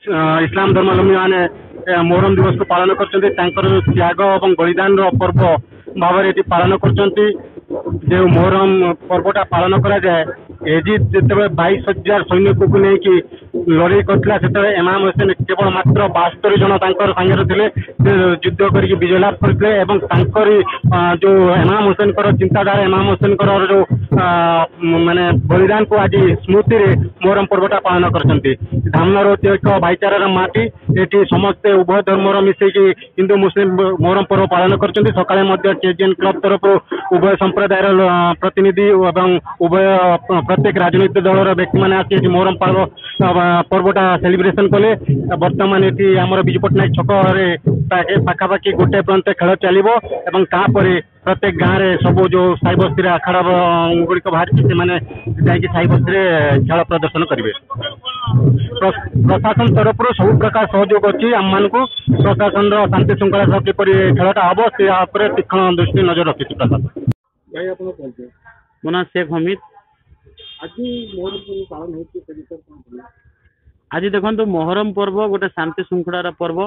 ଇସଲାମ ଧର୍ମାବଲମ୍ବୀ ମାନେ ମୋହରମ ଦିବସକୁ ପାଳନ କରୁଛନ୍ତି। ତାଙ୍କର ଯୋଉ ତ୍ୟାଗ ଏବଂ ବଳିଦାନର ପର୍ବ ଭାବରେ ଏଠି ପାଳନ କରୁଛନ୍ତି। ଯେଉଁ ମୋହରମ ପର୍ବଟା ପାଳନ କରାଯାଏ, ଏଜିଦ୍ ଯେତେବେଳେ 22,000 ସୈନିକଙ୍କୁ ନେଇକି ଲଢେଇ କରିଥିଲା, ସେତେବେଳେ ଇମାମ ହୁସେନ କେବଳ ମାତ୍ର 72 ଜଣ ତାଙ୍କର ସାଙ୍ଗରେ ଥିଲେ। ସେ ଯୁଦ୍ଧ କରିକି ବିଜୟ ଲାଭ କରିଥିଲେ ଏବଂ ତାଙ୍କରି ଯୋଉ ଇମାମ ହୁସେନଙ୍କର ଚିନ୍ତାଧାରା, ଇମାମ ହୁସେନଙ୍କର ଯୋଉ ମାନେ ବଳିଦାନକୁ ଆଜି ସ୍ମୃତିରେ ମୋହରମ ପର୍ବଟା ପାଳନ କରୁଛନ୍ତି। ଧାମନଗର ହଉଛି ଏକ ଭାଇଚାରାର ମାଟି। ଏଠି ସମସ୍ତେ ଉଭୟ ଧର୍ମର ମିଶିକି ହିନ୍ଦୁ ମୁସଲିମ ମୋହରମ ପର୍ବ ପାଳନ କରୁଛନ୍ତି। ସକାଳେ ମଧ୍ୟ କେଜିଏନ୍ କ୍ଲବ ତରଫରୁ ଉଭୟ ସମ୍ପ୍ରଦାୟର ପ୍ରତିନିଧି ଏବଂ ଉଭୟ ପ୍ରତ୍ୟେକ ରାଜନୈତିକ ଦଳର ବ୍ୟକ୍ତିମାନେ ଆସି ଏଠି ମୋହରମ ପର୍ବଟା ସେଲିବ୍ରେସନ କଲେ। ବର୍ତ୍ତମାନ ଏଠି ଆମର ବିଜୁ ପଟ୍ଟନାୟକ ଛକରେ ପାଖାପାଖି 1 ପର୍ଯ୍ୟନ୍ତ ଖେଳ ଚାଲିବ ଏବଂ ତାପରେ ପ୍ରତ୍ୟେକ ଗାଁରେ ସବୁ ଯୋଉ ସାଇ ବସ୍ତିରେ ଆଖାଡ ଗୁଡିକ ବାହାରିଛି, ସେମାନେ ଯାଇକି ସାଇ ବସ୍ତିରେ ଖେଳ ପ୍ରଦର୍ଶନ କରିବେ। ପ୍ରଶାସନ ତରଫରୁ ସବୁ ପ୍ରକାର ସହଯୋଗ ଅଛି ଆମମାନଙ୍କୁ। ପ୍ରଶାସନର ଶାନ୍ତି ଶୃଙ୍ଖଳା ସହ କିପରି ଖେଳଟା ହବ ସେ ଉପରେ ତୀକ୍ଷ୍ଣ ଦୃଷ୍ଟି ନଜର ରଖିଛି ପ୍ରଶାସନ। ଭାଇ ଆପଣ କୁହନ୍ତୁ, ମୋ ନାଁ ଶେଖ୍ ହମିଦ। ଆଜି ମୋହରମ ପର୍ବ ପାଳନ ହେଉଛି, ସେ ବିଷୟରେ କଣ କହିବେ? ଆଜି ଦେଖନ୍ତୁ, ମହରମ ପର୍ବ ଗୋଟେ ଶାନ୍ତି ଶୃଙ୍ଖଳାର ପର୍ବ।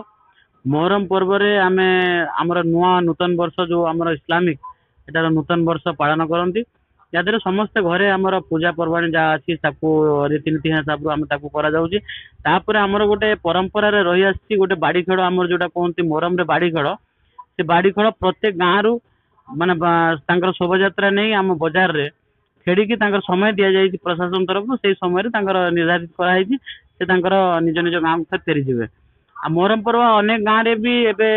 ମହରମ ପର୍ବରେ ଆମେ ଆମର ନୂତନ ବର୍ଷ ଯୋଉ ଆମର ଇସଲାମିକ, ଏଟାର ନୂତନ ବର୍ଷ ପାଳନ କରନ୍ତି। ଯାଦ୍ୱାରା ସମସ୍ତେ ଘରେ ଆମର ପୂଜା ପର୍ବାଣୀ ଯାହା ଅଛି ତାକୁ ରୀତିନୀତି ହିସାବରୁ ଆମେ ତାକୁ କରାଯାଉଛି। ତାପରେ ଆମର ଗୋଟେ ପରମ୍ପରାରେ ରହି ଆସିଛି ଗୋଟେ ବାଡି ଖେଳ, ଆମର ଯୋଉଟା କୁହନ୍ତି ମହରମରେ ବାଡି ଖେଳ। ସେ ବାଡି ଖେଳ ପ୍ରତ୍ୟେକ ଗାଁରୁ ମାନେ ତାଙ୍କର ଶୋଭାଯାତ୍ରା ନେଇ ଆମ ବଜାରରେ ଖେଳିକି ତାଙ୍କର ସମୟ ଦିଆଯାଇଛି ପ୍ରଶାସନ ତରଫରୁ। ସେଇ ସମୟରେ ତାଙ୍କର ନିର୍ଦ୍ଧାରିତ କରାଯାଇଛି ସେ ତାଙ୍କର ନିଜ ନିଜ ଗାଁକୁ ଫେରିଯିବେ। ଆଉ ମହରମ ପର୍ବ ଅନେକ ଗାଁରେ ବି ଏବେ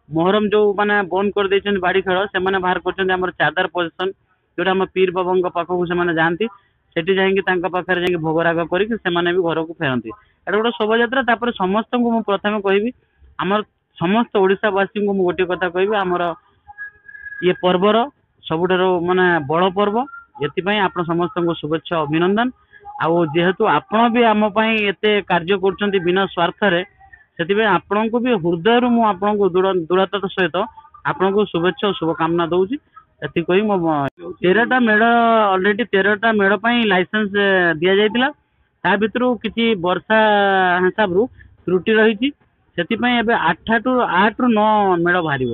ମହରମ ଯୋଉ ମାନେ ବନ୍ଦ କରିଦେଇଛନ୍ତି ବାଡି ଖେଳ, ସେମାନେ ବାହାର କରିଛନ୍ତି ଆମର ଚାଦର ପୋଜିସନ, ଯୋଉଟା ଆମ ପୀର ବାବାଙ୍କ ପାଖକୁ ସେମାନେ ଯାଆନ୍ତି। ସେଠି ଯାଇକି ତାଙ୍କ ପାଖରେ ଯାଇକି ଭୋଗରାଗ କରିକି ସେମାନେ ବି ଘରକୁ ଫେରନ୍ତି। ଏଟା ଗୋଟେ ଶୋଭାଯାତ୍ରା। ତାପରେ ସମସ୍ତଙ୍କୁ ମୁଁ ପ୍ରଥମେ କହିବି, ଆମର ସମସ୍ତ ଓଡିଶାବାସୀଙ୍କୁ ମୁଁ ଗୋଟିଏ କଥା କହିବି, ଆମର ଇଏ ପର୍ବର ସବୁଠାରୁ ମାନେ ବଡ ପର୍ବ। ଏଥିପାଇଁ ଆପଣ ସମସ୍ତଙ୍କୁ ଶୁଭେଚ୍ଛା ଅଭିନନ୍ଦନ। ଆଉ ଯେହେତୁ ଆପଣ ବି ଆମ ପାଇଁ ଏତେ କାର୍ଯ୍ୟ କରୁଛନ୍ତି ବିନା ସ୍ୱାର୍ଥରେ, ସେଥିପାଇଁ ଆପଣଙ୍କୁ ବି ହୃଦୟରୁ ମୁଁ ଆପଣଙ୍କୁ ଦୃଢତାର ସହିତ ଆପଣଙ୍କୁ ଶୁଭେଚ୍ଛା ଓ ଶୁଭକାମନା ଦଉଛି। ଏତିକି କହି ମୋ 13ଟା ମେଢ ଅଲରେଡି 13ଟା ମେଢ ପାଇଁ ଲାଇସେନ୍ସ ଦିଆଯାଇଥିଲା। ତା ଭିତରୁ କିଛି ବର୍ଷା ହିସାବରୁ ତ୍ରୁଟି ରହିଛି। ସେଥିପାଇଁ ଏବେ 8ରୁ 9 ମେଢ ବାହାରିବ।